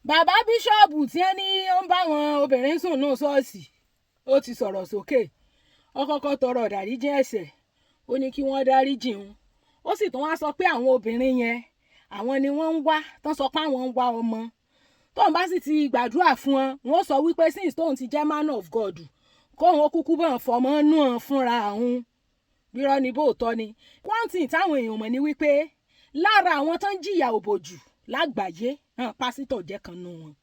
bàbá bíṣọ́ọ̀bù tí ẹni ó ń bá wọn obìnrin sùn nù ṣọ́ọ̀ṣì ó ti sọ̀rọ̀ sókè ó kọ́kọ́ tọrọ ìdáríjì ẹ̀ṣẹ̀ ó ní kí wọ́n dáríjì òun ó sì tún wá sọ pé àwọn obìnrin yẹn àwọn ni wọ́n ń wá tán sọ pé àwọn ń wá ọmọ tóun bá sì ti gbàdúrà fún wọn wọ́n sọ wípé since tóun ti jẹ́ man of God kóun ó kúkú bọ̀ fọmọ nù ọ́n fúnra òun bírọ́ ni bóòtọ́ ni one thing táwọn èèyàn mọ̀ ni wípé lára àwọn tó ń jìyà òbòjù lágbàáyé pásítọ̀ jẹ́ kan nù wọn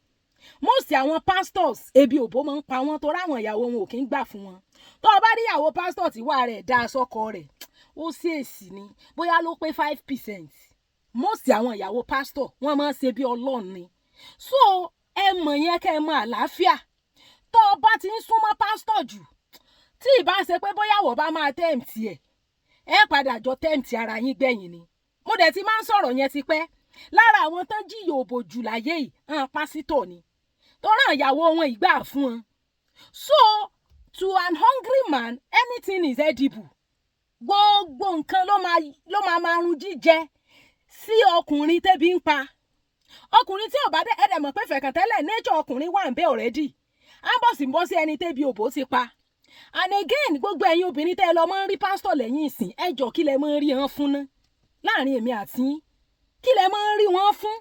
most àwọn pastors ebi òbó máa ń pa wọ́n torí àwọn ìyàwó wọn ò kí ń gbà fún wọn tó o bá rí ìyàwó pásítọ̀ tí wà rẹ̀ dá sọ́kọ rẹ̀ ó ṣèèṣì ni bóyá ló pé 5%. most àwọn ìyàwó pásítọ̀ wọ́n máa ń ṣe bí ọlọ́run ni so ẹ mọ̀ yẹn kẹ́ ẹ mọ àlàáfíà tó o bá ti ń súnmọ́ pásítọ̀ jù tí ì bá ṣe pé bóyá wọ́n bá máa tẹ́ǹtì ẹ padà jọ tẹ́ǹtì ara yín gbẹ̀yìn ni mo dẹ̀ ti máa ń sọ̀rọ̀ yẹn ti pẹ́ lára àwọn tán jìyà òbòjù láyé yìí pásítọ̀ ni tó ràn ìyàwó wọn ìgbà fún wọn so to an hungry man anything is edible gbogbo nǹkan ló máa marun jíjẹ sí ọkùnrin tẹ́bi ń pa ọkùnrin tí ò bá dé ẹ̀dẹ̀ mọ̀ pé fẹ̀kàntẹ́lẹ̀ nature ọkùnrin wà ń bẹ already á bọ̀ sí bọ́ sí ẹni tẹ́bi òbó ti pa and again gbogbo ẹ̀yin obìnrin tẹ́ ẹ lọ máa ń rí pásítọ̀ lẹ́yìn ìsìn ẹjọ́ kí lẹ máa ń rí wọn fún ná láàrin èmi àti yín kí lẹ máa ń rí wọn fún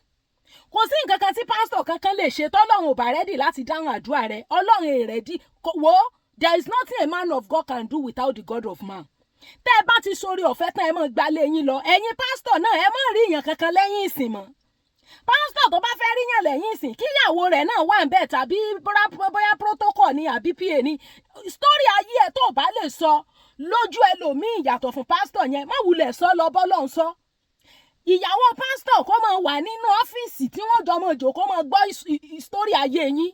kò sí nǹkan kan tí pásítọ̀ kankan lè ṣe tọ́lọ́run ò bá rẹ́dì láti dáhùn àdúrà rẹ̀ ọlọ́run èrèdí wo there is nothing a man of God can do without the God of man tẹ́ ẹ bá ti sórí ọ̀fẹ́ tán ẹ mọ̀ gbalẹ̀ yín lọ ẹ̀yin pásítọ̀ náà ẹ mọ̀ rí èèyàn kankan lẹ́yìn ìsìn mọ́ pásítọ̀ tó bá fẹ́ ríyàn lẹ́yìn ìsìn kíyàwó rẹ̀ náà wà ń bẹ̀ tàbí bóyá protocol ni àbí pa ni story ayé ẹ̀ tó bá lè sọ lójú ẹlòmíì yàtọ̀ fún pásítọ̀ yẹn má wulẹ̀ sọ lọ bọ́lọ́ ń sọ ìyàwó pásítọ̀ kó máa wà nínú ọ́fíìsì tí wọ́n jọ máa jòkó máa gbọ́ story ayé yín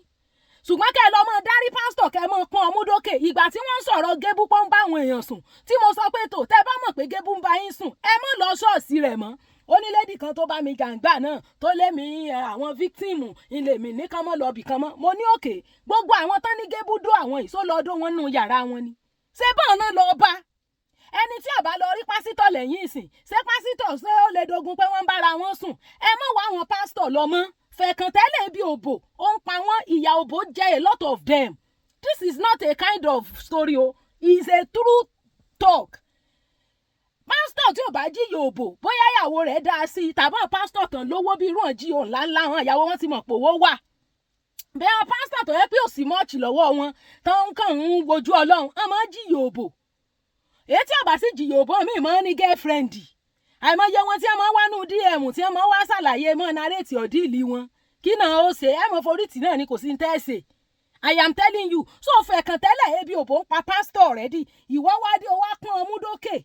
ṣùgbọ́n kẹ́ ẹ lọ máa dárí pásítọ̀ kẹ́ ẹ máa pọ́n ọmú dókè ìgbà tí wọ́n ń sọ̀rọ̀ gébú pọ́n bá àwọn èèyàn sùn tí mo sọ pé tó tẹ́ bá mọ̀ pé gébú ń bá yín sùn ẹ má lọ ṣọ́ọ̀ṣì rẹ̀ mọ́ ó ní lédì kan tó bá mi gàǹgbà náà tó lé mi àwọn fíktìmù ilé mi ní kán mọ́ lọ bì kan mọ́ mo ní òkè gbogbo àwọn tán ní gébú dó àwọn ìsólọ́dún wọn nù yàrá wọn ni ṣé báwọn náà lọ bá ẹni tí àbá lọ rí pásítọ̀ lẹ́yìn ìsìn ṣé pásítọ̀ ṣé ó lè dogun pé wọ́n ń bára wọn sùn ẹ mọ̀ wá àwọn pásítọ̀ lọ mọ́ fẹ̀kàntẹ́lẹ̀ bí òbò ó ń pa wọ́n ìyà òbò jẹ́ a lot of them this is not a kind of story o it's a true talk pásítọ̀ tí ò bá jíyà òbò bóyá ìyàwó rẹ̀ dá sí i tàbí pásítọ̀ kan lówó bí irú ọ̀jí òun ńláńlá wọn ìyàwó wọn ti mọ̀ pòwó wà bẹ́ẹ̀ pásítọ̀ tó yẹ pé òsì mọ́ọ̀chì lọ́wọ́ wọn tó ń kàn ń wojú ọlọ́run wọn máa ń jíyà òbò èyí tí ọba sì jìyà òbò mi máa ń ní girlfriend àìmọye wọn tí wọn máa ń wá nú DM tí wọn máa ń wá ṣàlàyé mọ́ narrate ọ̀díìlì wọn kí náà ó ṣe ẹ̀ mọ́ forítì náà ni kò sí ní tẹ́ẹ̀sì I am telling you so fẹ̀kàntẹ́lẹ̀ ebi òbò ń pa pásítọ̀ already ìwọ wá dé o wá pọ́n ọmú dókè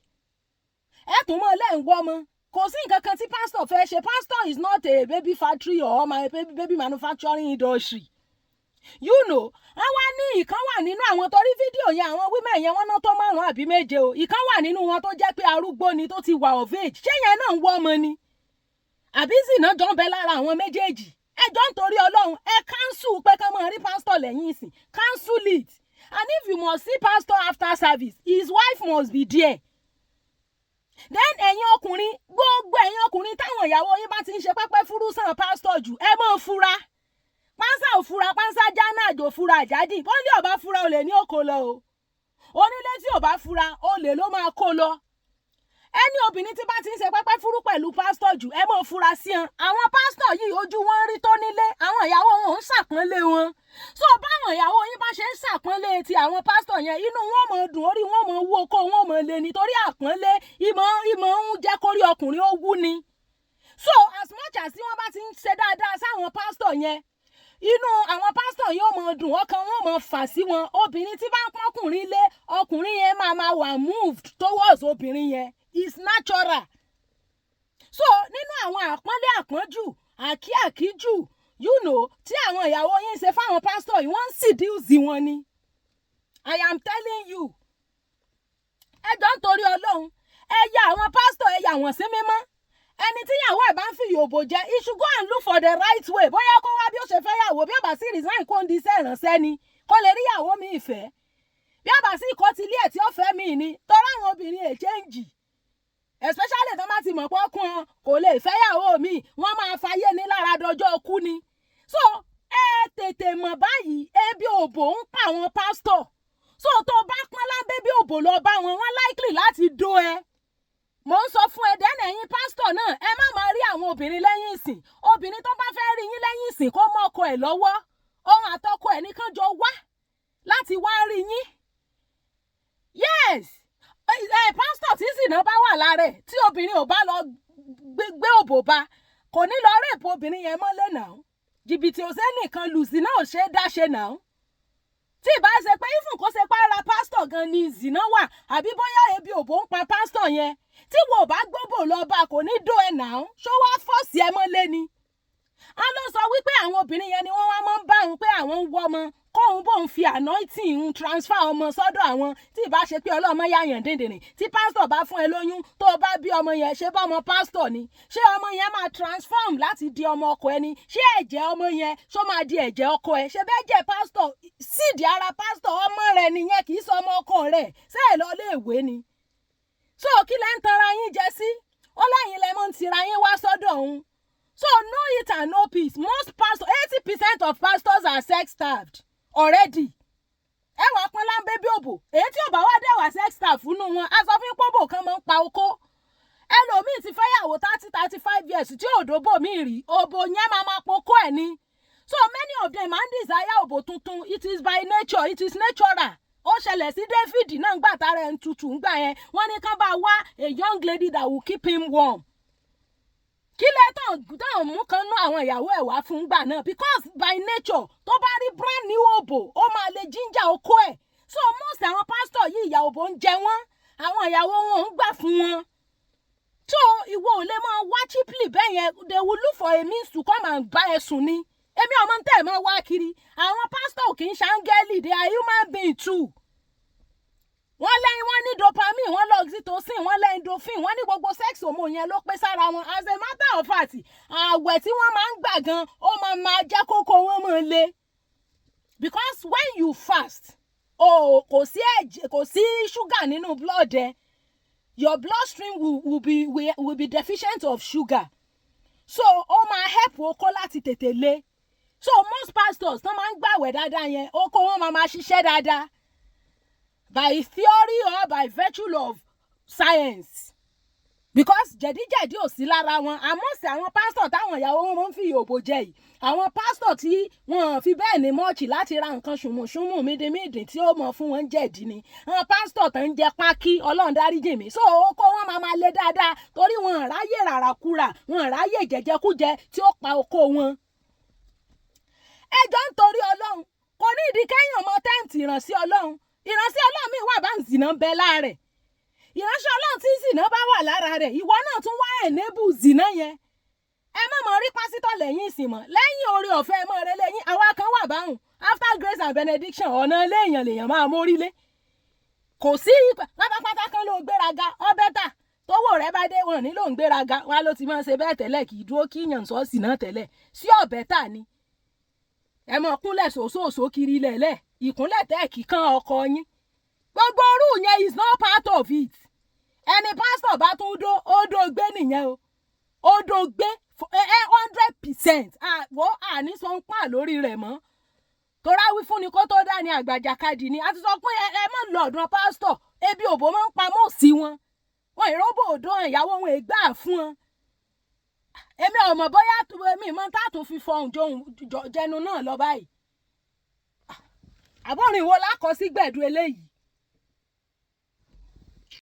ẹ tún mọ́ lẹ́yìn wọ́ mọ́ kò sí nǹkan kan tí pastor fẹ́ ṣe pastor is not a baby factory or my baby manufacturing industry you know àwa ní ìkan wà nínú àwọn torí fídíò yẹn àwọn women yẹn wọ́n ná tó 5 àbí 7 o ìkan wà nínú wọn tó jẹ́ pé arúgbó ni tó ti wà of age ṣé yẹn náà ń wọ́ ọmọ ni àbí sì náà jọ ń bẹ lára àwọn méjèèjì ẹ jọ ń torí ọlọ́run ẹ cancel pé ká máa rí pastor lẹ́yìn ìsìn cancel it and if you must see pastor after service his wife must be there. Then ẹ̀yin ọkùnrin gbogbo ẹ̀yin ọkùnrin táwọn ìyàwó yín bá ti ń ṣe pẹ́pẹ́ fúrú sàn pásítọ̀ jù ẹ mọ́ fura pánsá ò fura pánsá jáná àjò fura àjádì bọ́ńdé ọba fura olè ní òkò lọ o onílé tí ò bá fura olè ló máa kó lọ ẹni obìnrin tí bá ti ń ṣe pẹ́pẹ́ fúrú pẹ̀lú pásítọ̀ jù ẹ mọ́ fura sí wọn àwọn pásítọ̀ yìí ojú wọn rí tó nílé àwọn ìyàwó wọn ń ṣàpọ́nlé wọn so báwọn ìyàwó yín bá ṣe ń ṣàpọ́nlé ti àwọn pásítọ̀ yẹn inú wọn mọ̀ dùn orí wọn mọ̀ wú okó wọn mọ̀ lé nítorí àpọ́nlé ìmọ̀ ń jẹ́ kórí ọkùnrin ó wú ni so as much as tí wọ́n bá ti ń ṣe dáadáa sáwọn pásítọ̀ yẹn inú àwọn pásítọ̀ yóò mọ̀ dùn ọkàn wọn mọ̀ fà sí wọn obìnrin tí bá ń pọ́nkùnrin lé ọkùnrin yẹn máa wà moved towards obìnrin yẹn is natural so nínú àwọn àpọ́nlé àpọ́njù àkíàkíjù you know tí àwọn ìyàwó yín ṣe fáwọn pásítọ̀ yìí wọ́n ń seduce wọn ni I am telling you ẹ jọ ń torí ọlọ́run ẹ ya àwọn pásítọ̀ ẹ yà wọ́n sí mímọ́ ẹni tí ìyàwó ẹ̀ bá ń fi yòòbò jẹ he should go and look for the right way bóyá kó wá bí ó ṣe fẹ́ yàwó bí ó bá sì resign kó ń di iṣẹ́ ìrànṣẹ́ ni kó lè rí ìyàwó mi ìfẹ́ bí ó bá sì kọ́ ti ilé ẹ̀ tí ó fẹ́ mi ni tọ́ra àwọn obìnrin ẹ̀ change especially tó bá ti mọ̀ pé ọkùnrin kò lè fẹ́ yàwó mi wọ́n máa fayé ní lára dọjọ́ kú ni so àwọn pásítọ̀ so tó bá pọ́n láńbé bí òbò lọ bá wọn wọ́n likely láti dó ẹ. Mo ń sọ fún ẹ dẹ́nà ẹ̀yin pásítọ̀ náà ẹ má máa rí àwọn obìnrin lẹ́yìn ìsìn. Obìnrin tó bá fẹ́ rí yín lẹ́yìn ìsìn kó mọ́ ọkọ ẹ̀ lọ́wọ́ òun àtọkọ ẹ̀ nìkan jọ wá láti wá rí yín. Yes pásítọ̀ tí ìsìnà bá wà lára ẹ̀ tí obìnrin ò bá lọ gbé òbò bá kò ní lọ rèpù obìnrin yẹn mọ́lẹ̀ náà. Jìbìtì ò sẹ́nìkan lùsì náà ò ṣe é dáṣe náà. Tí ìbá ṣe pé ìfún kó ṣe pé ara pásítọ̀ gan ni ìzìnà wà àbí bóyá ebi òbò ń pa pásítọ̀ yẹn tí wo bá gbóbò lọ bá kò ní dó ẹ náà ṣó wá fọ́ọ̀sì ẹ mọ́lé ni. A ló sọ wípé àwọn obìnrin yẹn ni wọ́n wá máa ń bá òun pé àwọn ń wọ́ ọmọ kóun bóun fi anointing ń transfer ọmọ sọ́dọ̀ àwọn tí ìbá ṣe pé ọlọ́mọ yáyàn dìndìnrín tí pásítọ̀ bá fún ẹ lóyún tó o bá bí ọmọ yẹn ṣé bá ọmọ pásítọ̀ ni ṣé ọmọ yẹn máa transform láti di ọmọ ọkọ ẹni ṣé ẹ̀jẹ̀ ọmọ yẹn ṣó máa di ẹ̀jẹ̀ ọkọ ẹ ṣé bẹ́ẹ̀ jẹ́ pásítọ̀ síìdì ara pásítọ̀ ọmọ rẹ̀ nìyẹn kì í sọ ọmọ ọkọ rẹ̀ ṣé ẹ̀ lọ léèwé ni. So kí lẹ́ ń tanra yín jẹ sí ó lẹ́yìn lẹ́mọ̀ ń tira yín wá sọ́dọ̀ òun. So no eat and no peace. Most pastors, 80% of pastors are sex-starved already. Ẹ wà pọ́n láńbé bí òbò. Èyí tí ò bá wá dẹ̀ wá sex-starved fún wọn. A sọ fún pọ́bò kan máa ń pa okó. Ẹlòmíì ti fẹ́yàwó 35 years tí òdòbò mi rí. Òbò yẹn máa pokó ẹ̀ ni. So many of them máa ń desire òbò tuntun. It is by nature. It is natural. Ó ṣẹlẹ̀ sí David náà gbà tara ẹ̀ ń tutù ńgbà yẹn. Wọ́n ní kán bá wá a young lady that will keep him warm. Kí lẹ tán mú kan ná àwọn ìyàwó ẹ̀ wá fún gbà náà because by nature tó bá rí brand new òbò ó máa lè jíjà okó ẹ̀. So most àwọn pásítọ̀ yìí ìyà òbò ń jẹ wọ́n àwọn ìyàwó wọn ń gbà fún wọn. So ìwọ ò lè máa wá cheaply bẹ́ẹ̀ yẹn they will look for a means to come and bá ẹ sùn ni. Èmi ọmọ ń tẹ̀ mọ́ wá kiri àwọn pásítọ̀ kì í ṣàǹgẹ́lì they are human being too. Wọ́n lẹ́yìn wọ́n ní dopamine wọ́n lọ oxytocin wọ́n lẹ́yìn endorphin wọ́n ní gbogbo sex hormone yẹn ló pé sára wọn as a matter of fact ààwẹ̀ tí wọ́n máa ń gbà gan ó máa jẹ́ kókó wọn máa le because when you fast kò sí sugar nínú blood ẹ your bloodstream will be deficient of sugar so ó máa help okó láti tètè le so most pastors tó máa ń gbàwẹ̀ dáadáa yẹn okó wọn máa ṣiṣẹ́ dáadáa. By theory or by virtue of science because jẹ̀díjẹ̀dí ò sí lára wọn àmọ́ sí àwọn pásítọ̀ táwọn ìyàwó wọn máa ń fi òbò jẹ yìí àwọn pásítọ̀ tí wọ́n fi bẹ́ẹ̀ ní mọ́ọ̀chì láti ra nǹkan ṣùmùṣùmù mídìmídì tí ó mọ̀ fún wọn jẹ̀dí ni àwọn pásítọ̀ tó ń jẹ pákí ọlọ́run dáríjì mí so okó wọn máa le dáadáa torí wọn ráyè ràràkúrà wọn ráyè jẹjẹkújẹ tí ó pa okó wọn. Ẹjọ́ ń torí ọlọ́run kò ní ìdí kẹ́yìn ọmọ tẹ́ǹtì ìrànṣẹ́ ọlọ́run ìránṣẹ́ ọlọ́run mi wà bá ń zìnà bẹ lára rẹ̀ ìránṣẹ́ ọlọ́run tí zìnà bá wà lára rẹ̀ ìwọ náà tún wá ẹ̀nẹ́bù zìnà yẹn ẹ má mọ rí pásítọ̀ lẹ́yìn ìsìn mọ́ lẹ́yìn oore ọ̀fẹ́ mọ́ rẹ lẹ́yìn àwa kan wà báhùn after grace and benediction ọ̀nà lèèyàn máa mórílé kò sí pátápátá kan ló gbéraga ọbẹ̀ tà tówó rẹ bá dé wọn nílò ń gbéraga wọn ló ti máa ṣe bẹ́ẹ̀ tẹ́lẹ̀ kì í dúró kí yàn sọ́ọ̀sì náà tẹ́lẹ̀ sí ọ̀bẹ̀ tà ni ẹ mọ kúnlẹ̀ sòsòsò kiri lẹ̀lẹ̀ ìkúnlẹ̀ tẹ́ kíkan ọkọ yín gbogbo orú yẹn is not part of it ẹni pásítọ̀ bá tún odò gbé nìyẹn o odò gbé 100% àwọ̀ àníṣọ́npá lórí rẹ̀ mọ́ torá wí fún ni kó tó dá ní àgbàjàkadì ni a ti sọ pé ẹ mọ̀ lọ́dún pásítọ̀ ebi òbò máa ń pamọ́ sí wọn ìróbò òdò ìyàwó wọn ègbà fún wọn èmi ọmọ bóyá èmi mọ tààtún fi fọhùn jẹnu náà lọ báyìí àbọ̀rìn wo lákọ sí gbẹ̀dú eléyìí